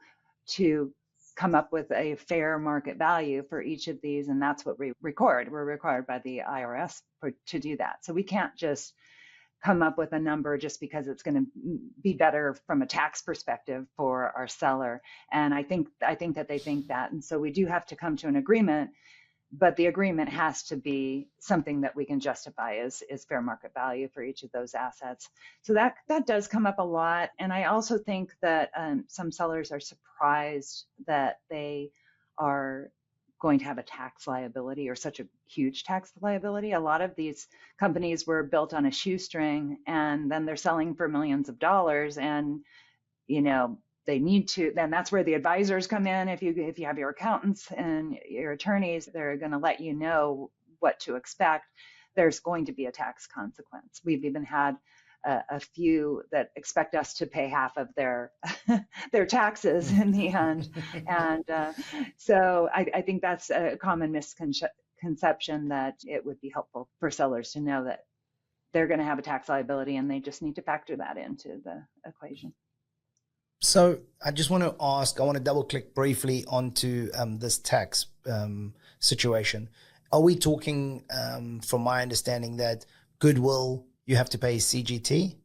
Speaker 2: come up with a fair market value for each of these, and that's what we record. We're required by the IRS to do that. So we can't just come up with a number just because it's going to be better from a tax perspective for our seller. And I think that they think that, and so we do have to come to an agreement. But the agreement has to be something that we can justify as fair market value for each of those assets. So that does come up a lot. And I also think that some sellers are surprised that they are going to have a tax liability or such a huge tax liability. A lot of these companies were built on a shoestring, and then they're selling for millions of dollars, and they need to, then that's where the advisors come in. If you have your accountants and your attorneys, they're going to let you know what to expect. There's going to be a tax consequence. We've even had a few that expect us to pay half of their taxes in the end. And so I think that's a common misconception, that it would be helpful for sellers to know that they're going to have a tax liability, and they just need to factor that into the equation.
Speaker 3: So I just want to ask, I want to double click briefly onto this tax situation. Are we talking, from my understanding, that goodwill, you have to pay CGT,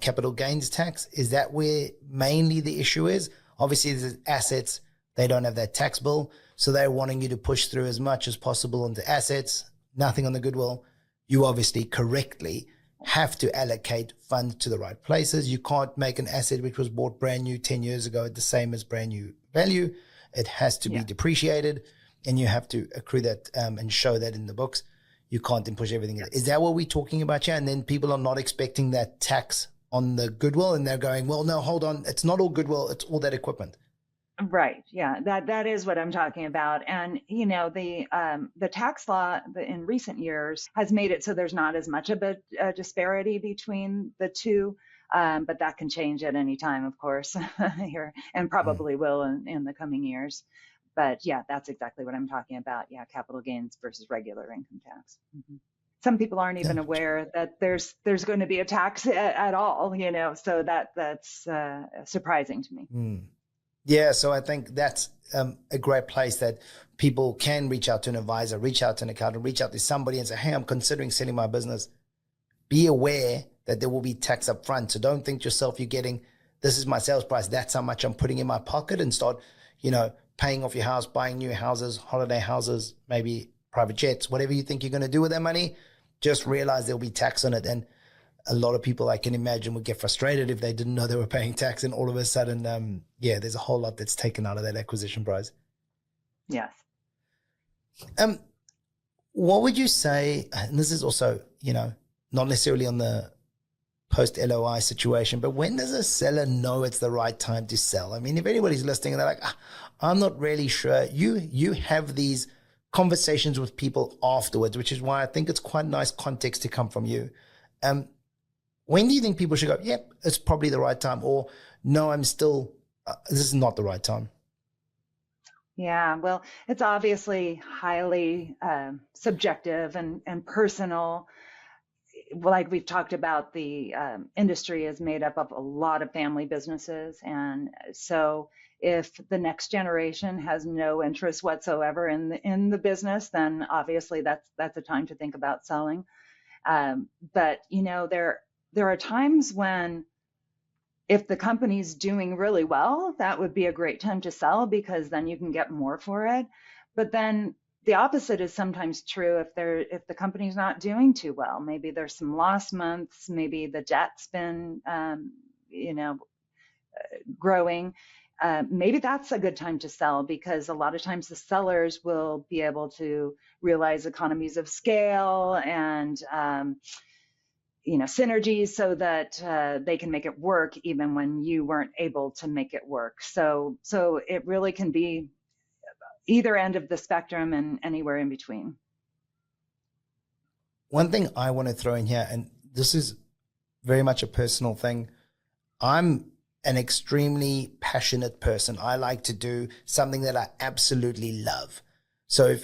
Speaker 3: capital gains tax? Is that where mainly the issue is? Obviously, the assets, they don't have that tax bill, so they're wanting you to push through as much as possible on the assets, nothing on the goodwill. You obviously correctly have to allocate funds to the right places. You can't make an asset which was bought brand new 10 years ago at the same as brand new value. It has to be depreciated, and you have to accrue that and show that in the books. You can't then push everything in. Is that what we're talking about here? And then people are not expecting that tax on the goodwill, and they're going, well, no, hold on. It's not all goodwill. It's all that equipment.
Speaker 2: Right. Yeah, that is what I'm talking about. And, the tax law in recent years has made it so there's not as much of a disparity between the two. But that can change at any time, of course, here, and probably will in the coming years. But yeah, that's exactly what I'm talking about. Yeah, capital gains versus regular income tax. Mm-hmm. Some people aren't even aware that there's going to be a tax at all, so that's surprising to me.
Speaker 3: Yeah, so I think that's a great place that people can reach out to an advisor, reach out to an accountant, reach out to somebody and say, hey, I'm considering selling my business. Be aware that there will be tax up front. So don't think yourself you're getting this is my sales price. That's how much I'm putting in my pocket, and start, paying off your house, buying new houses, holiday houses, maybe private jets, whatever you think you're going to do with that money. Just realize there'll be tax on it. And a lot of people, I can imagine, would get frustrated if they didn't know they were paying tax, and all of a sudden, there's a whole lot that's taken out of that acquisition price.
Speaker 2: Yes.
Speaker 3: What would you say, and this is also, not necessarily on the post-LOI situation, but when does a seller know it's the right time to sell? I mean, if anybody's listening and they're like, I'm not really sure, you have these conversations with people afterwards, which is why I think it's quite nice context to come from you. When do you think people should go, yep, it's probably the right time, or no, I'm still, this is not the right time?
Speaker 2: Yeah, well, it's obviously highly subjective and personal. Like we've talked about, the industry is made up of a lot of family businesses. And so if the next generation has no interest whatsoever in the business, then obviously that's a time to think about selling. But, there are times when, if the company's doing really well, that would be a great time to sell, because then you can get more for it. But then the opposite is sometimes true if the company's not doing too well. Maybe there's some lost months, maybe the debt's been growing. Maybe that's a good time to sell, because a lot of times the sellers will be able to realize economies of scale and synergies, so that they can make it work even when you weren't able to make it work. So it really can be either end of the spectrum and anywhere in between.
Speaker 3: One thing I want to throw in here, and this is very much a personal thing, I'm an extremely passionate person. I like to do something that I absolutely love. So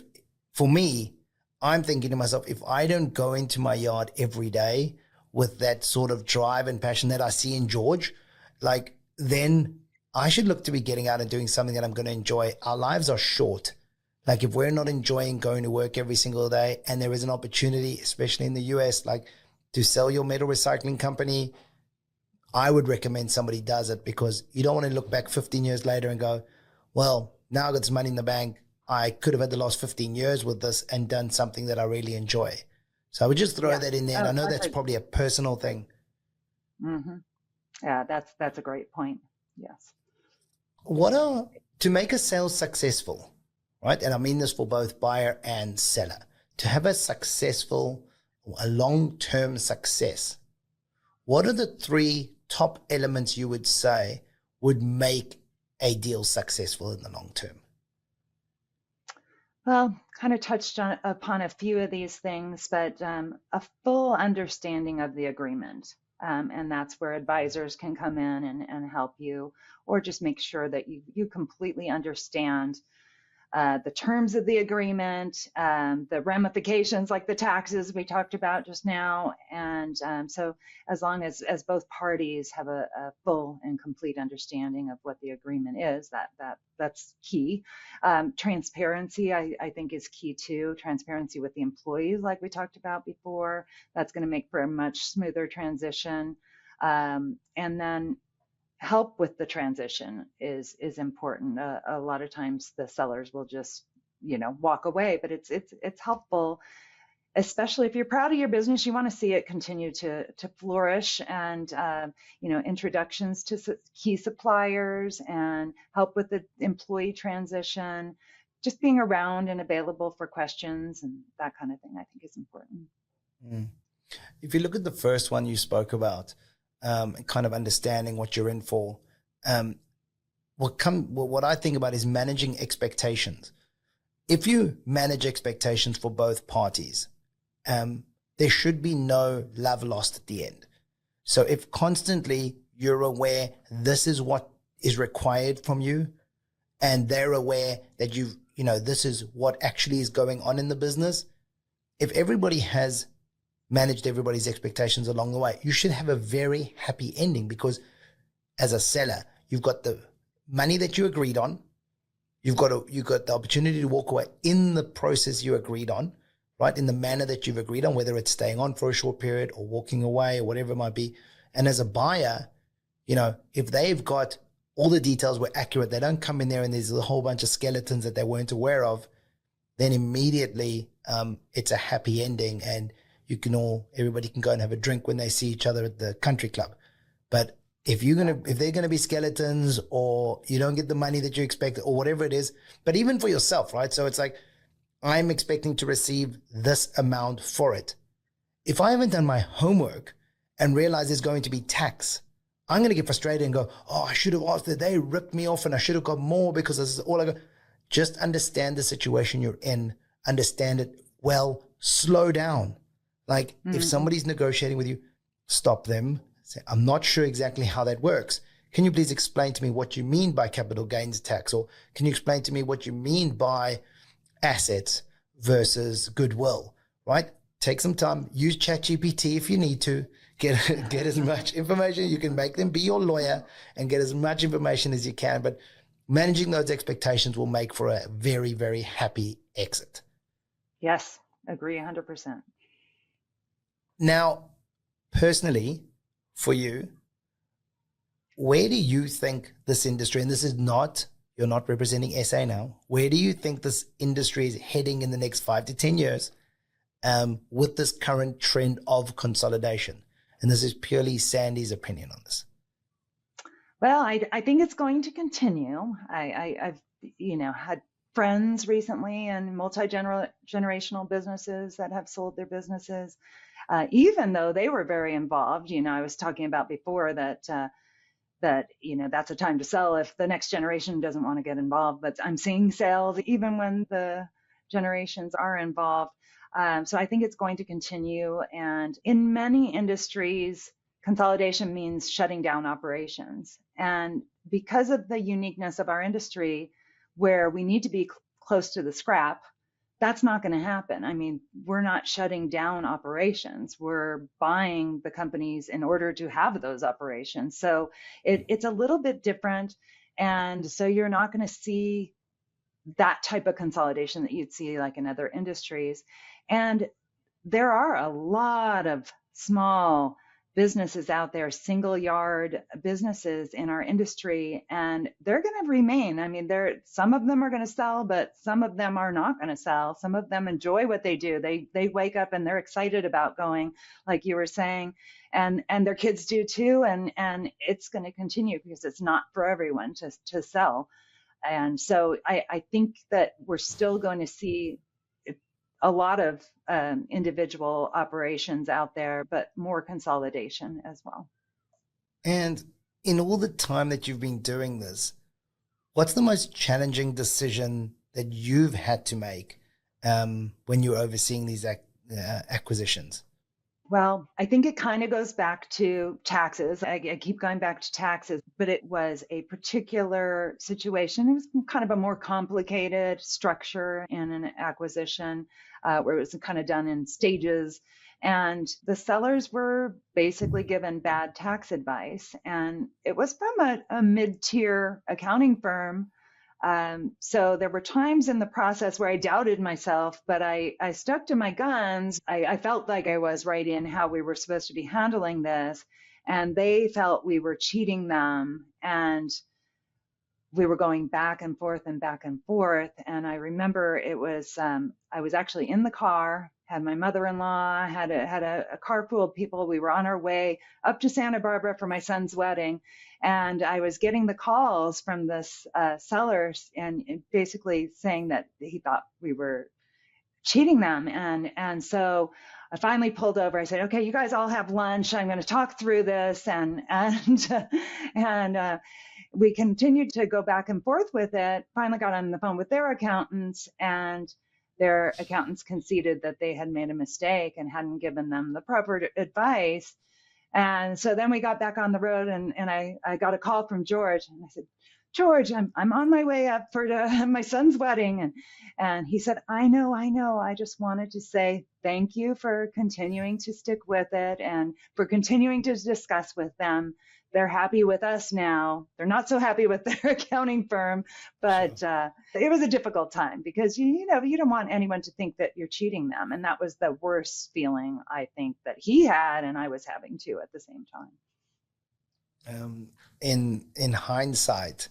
Speaker 3: for me, I'm thinking to myself, if I don't go into my yard every day with that sort of drive and passion that I see in George, then I should look to be getting out and doing something that I'm going to enjoy. Our lives are short. If we're not enjoying going to work every single day, and there is an opportunity, especially in the US, to sell your metal recycling company, I would recommend somebody does it, because you don't want to look back 15 years later and go, well, now I got some money in the bank. I could have had the last 15 years with this and done something that I really enjoy. So I would just throw that in there. And I know that's probably a personal thing.
Speaker 2: Mm-hmm. Yeah, that's a great point. Yes.
Speaker 3: To make a sale successful, right? And I mean this for both buyer and seller, to have a long-term success, what are the 3 top elements you would say would make a deal successful in the long term?
Speaker 2: Well, kind of touched upon a few of these things, but a full understanding of the agreement. And that's where advisors can come in and help you, or just make sure that you completely understand the terms of the agreement, the ramifications, like the taxes we talked about just now. And so as long as both parties have a full and complete understanding of what the agreement is, that's key. Transparency, I think, is key too. Transparency with the employees, like we talked about before. That's going to make for a much smoother transition. And then help with the transition is important. A lot of times the sellers will just, walk away, but it's helpful, especially if you're proud of your business. You want to see it continue to flourish, and introductions to key suppliers and help with the employee transition. Just being around and available for questions and that kind of thing, I think, is important.
Speaker 3: If you look at the first one you spoke about, kind of understanding what you're in for. What I think about is managing expectations. If you manage expectations for both parties, there should be no love lost at the end. So if constantly you're aware this is what is required from you, and they're aware that this is what actually is going on in the business, if everybody has managed everybody's expectations along the way, you should have a very happy ending, because as a seller, you've got the money that you agreed on. You've got the opportunity to walk away in the process you agreed on, right? In the manner that you've agreed on, whether it's staying on for a short period or walking away or whatever it might be. And as a buyer, if they've got all the details were accurate, they don't come in there and there's a whole bunch of skeletons that they weren't aware of, then immediately it's a happy ending and everybody can go and have a drink when they see each other at the country club. But if they're gonna be skeletons, or you don't get the money that you expect, or whatever it is, but even for yourself, right? So it's like, I'm expecting to receive this amount for it. If I haven't done my homework and realize there's going to be tax, I'm going to get frustrated and go, oh, I should have asked that. They ripped me off and I should have got more because this is all I got. Just understand the situation you're in. Understand it well. Slow down. Like if somebody's negotiating with you, stop them. Say, I'm not sure exactly how that works. Can you please explain to me what you mean by capital gains tax? Or can you explain to me what you mean by assets versus goodwill, right? Take some time, use ChatGPT if you need to, get as much information. You can make them be your lawyer and get as much information as you can, but managing those expectations will make for a very, very happy exit.
Speaker 2: Yes, agree 100%.
Speaker 3: Now, personally, for you, where do you think this industry, and this is not, you're not representing SA now, where do you think this industry is heading in the next 5 to 10 years with this current trend of consolidation? And this is purely Sandy's opinion on this.
Speaker 2: Well, I think it's going to continue. I've had friends recently in multi-generational businesses that have sold their businesses, even though they were very involved. I was talking about before that that's a time to sell if the next generation doesn't want to get involved. But I'm seeing sales even when the generations are involved. So I think it's going to continue. And in many industries, consolidation means shutting down operations. And because of the uniqueness of our industry, where we need to be close to the scrap, that's not going to happen. I mean, we're not shutting down operations. We're buying the companies in order to have those operations. So it's a little bit different. And so you're not going to see that type of consolidation that you'd see like in other industries. And there are a lot of small businesses out there, single yard businesses in our industry, and they're going to remain. I mean, some of them are going to sell, but some of them are not going to sell. Some of them enjoy what they do. They wake up and they're excited about going, like you were saying, and their kids do too. And it's going to continue because it's not for everyone to sell. And so I think that we're still going to see a lot of individual operations out there, but more consolidation as well.
Speaker 3: And in all the time that you've been doing this, what's the most challenging decision that you've had to make when you're overseeing these acquisitions?
Speaker 2: Well, I think it kind of goes back to taxes. I keep going back to taxes, but it was a particular situation. It was kind of a more complicated structure in an acquisition where it was kind of done in stages. And the sellers were basically given bad tax advice. And it was from a mid-tier accounting firm. So there were times in the process where I doubted myself, but I stuck to my guns. I felt like I was right in how we were supposed to be handling this. And they felt we were cheating them. And we were going back and forth and back and forth. And I remember it was, I was actually in the car, had my mother-in-law, had a car full of people. We were on our way up to Santa Barbara for my son's wedding. And I was getting the calls from this seller and basically saying that he thought we were cheating them. And so I finally pulled over. I said, okay, you guys all have lunch. I'm going to talk through this. And we continued to go back and forth with it. Finally got on the phone with their accountants, and their accountants conceded that they had made a mistake and hadn't given them the proper advice. And so then we got back on the road, and I got a call from George, and I said, George, I'm on my way up for my son's wedding. And he said, I know. I just wanted to say thank you for continuing to stick with it and for continuing to discuss with them. They're happy with us now. They're not so happy with their accounting firm, but sure. It was a difficult time because, you don't want anyone to think that you're cheating them. And that was the worst feeling, I think, that he had and I was having too at the same time.
Speaker 3: In hindsight,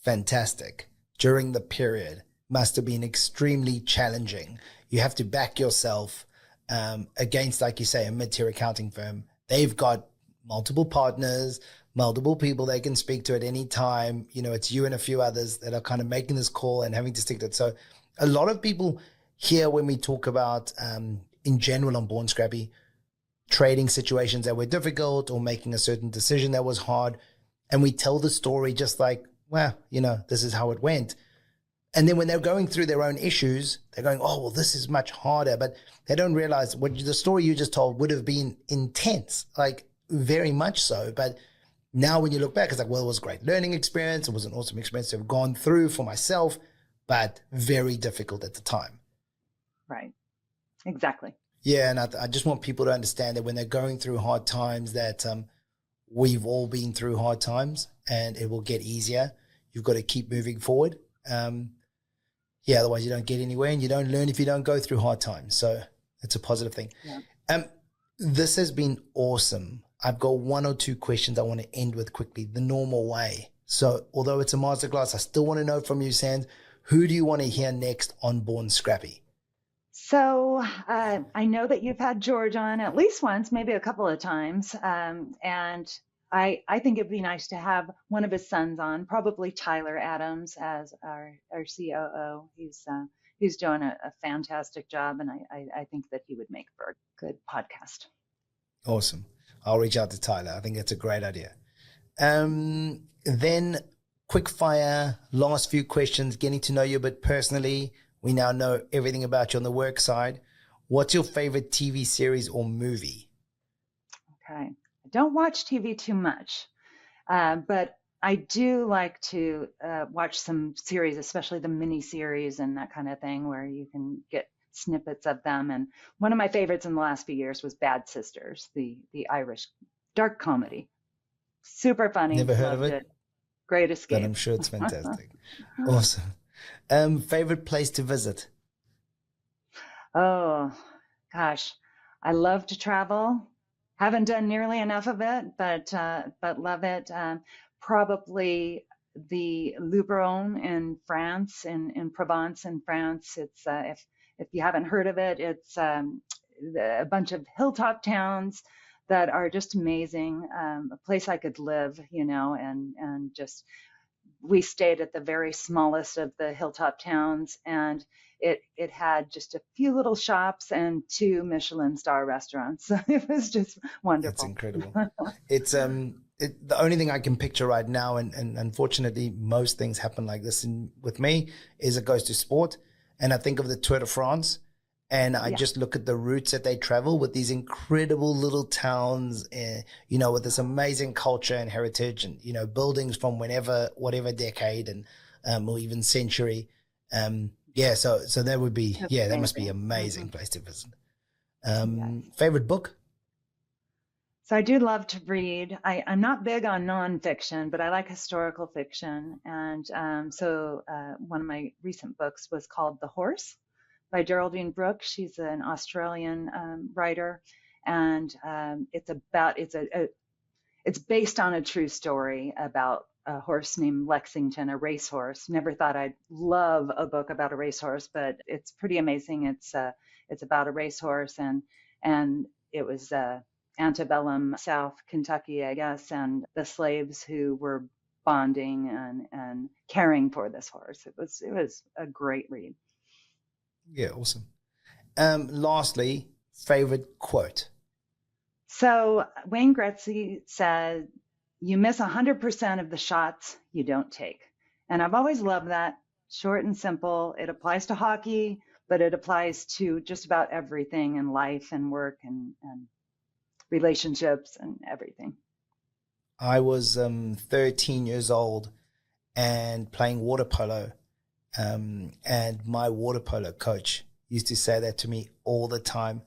Speaker 3: fantastic. During the period, must have been extremely challenging. You have to back yourself against, like you say, a mid-tier accounting firm. They've got multiple partners, multiple people they can speak to at any time. It's you and a few others that are kind of making this call and having to stick to it. So a lot of people here, when we talk about in general on Born Scrappy, trading situations that were difficult or making a certain decision that was hard, and we tell the story just like, well, this is how it went. And then when they're going through their own issues, they're going, oh, well, this is much harder. But they don't realize what the story you just told would have been intense, like very much so. But now when you look back, it's like, well, it was a great learning experience. It was an awesome experience to have gone through for myself, but very difficult at the time.
Speaker 2: Right. Exactly.
Speaker 3: Yeah. And I just want people to understand that when they're going through hard times, that we've all been through hard times and it will get easier. You've got to keep moving forward. Otherwise you don't get anywhere, and you don't learn if you don't go through hard times. So it's a positive thing. Yeah. This has been awesome. I've got one or two questions I want to end with quickly, the normal way. So although it's a masterclass, I still want to know from you, Sands, who do you want to hear next on Born Scrappy?
Speaker 2: So I know that you've had George on at least once, maybe a couple of times. And I think it'd be nice to have one of his sons on, probably Tyler Adams as our COO. He's doing a fantastic job, and I think that he would make for a good podcast.
Speaker 3: Awesome. I'll reach out to Tyler. I think that's a great idea. Then Quickfire, last few questions, getting to know you a bit personally. We now know everything about you on the work side. What's your favorite TV series or movie?
Speaker 2: Okay. I don't watch TV too much, but I do like to watch some series, especially the mini series and that kind of thing, where you can get snippets of them. And one of my favorites in the last few years was Bad Sisters, the Irish dark comedy. Super funny.
Speaker 3: Never heard of it.
Speaker 2: Great escape.
Speaker 3: But I'm sure it's fantastic. Awesome. Favorite place to visit?
Speaker 2: Oh, gosh. I love to travel. Haven't done nearly enough of it, but love it. Probably the Luberon in France, in Provence in France. It's if you haven't heard of it, it's a bunch of hilltop towns that are just amazing. A place I could live, and just we stayed at the very smallest of the hilltop towns, and it had just a few little shops and 2 Michelin star restaurants. It was just wonderful.
Speaker 3: That's incredible. It's the only thing I can picture right now, and unfortunately most things happen like this with me, is it goes to sport, and I think of the Tour de France, and I just look at the routes that they travel with these incredible little towns, with this amazing culture and heritage, and buildings from whatever decade and or even century. So that would be that must be an amazing place to visit. Favorite book?
Speaker 2: So I do love to read. I'm not big on nonfiction, but I like historical fiction. And one of my recent books was called The Horse by Geraldine Brooks. She's an Australian writer, and it's based on a true story about a horse named Lexington, a racehorse. Never thought I'd love a book about a racehorse, but it's pretty amazing. It's about a racehorse, and it was antebellum South Kentucky, I guess, and the slaves who were bonding and caring for this horse. It was a great read.
Speaker 3: Yeah, awesome. Lastly, favorite quote.
Speaker 2: So Wayne Gretzky said, "You miss 100% of the shots you don't take." And I've always loved that. Short and simple. It applies to hockey, but it applies to just about everything in life and work and relationships and everything.
Speaker 3: I was 13 years old and playing water polo. And my water polo coach used to say that to me all the time.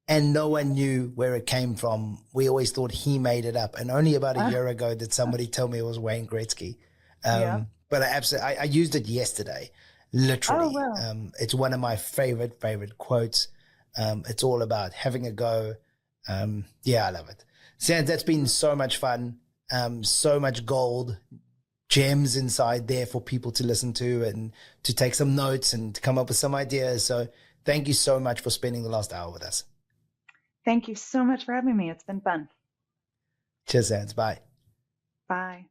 Speaker 3: And no one knew where it came from. We always thought he made it up. And only about a year ago did somebody tell me it was Wayne Gretzky. But I used it yesterday, literally.
Speaker 2: Oh, wow.
Speaker 3: It's one of my favorite quotes. It's all about having a go. I love it. Sands, that's been so much fun. So much gold, gems inside there for people to listen to and to take some notes and to come up with some ideas. So thank you so much for spending the last hour with us.
Speaker 2: Thank you so much for having me. It's been fun.
Speaker 3: Cheers, Hans. Bye.
Speaker 2: Bye.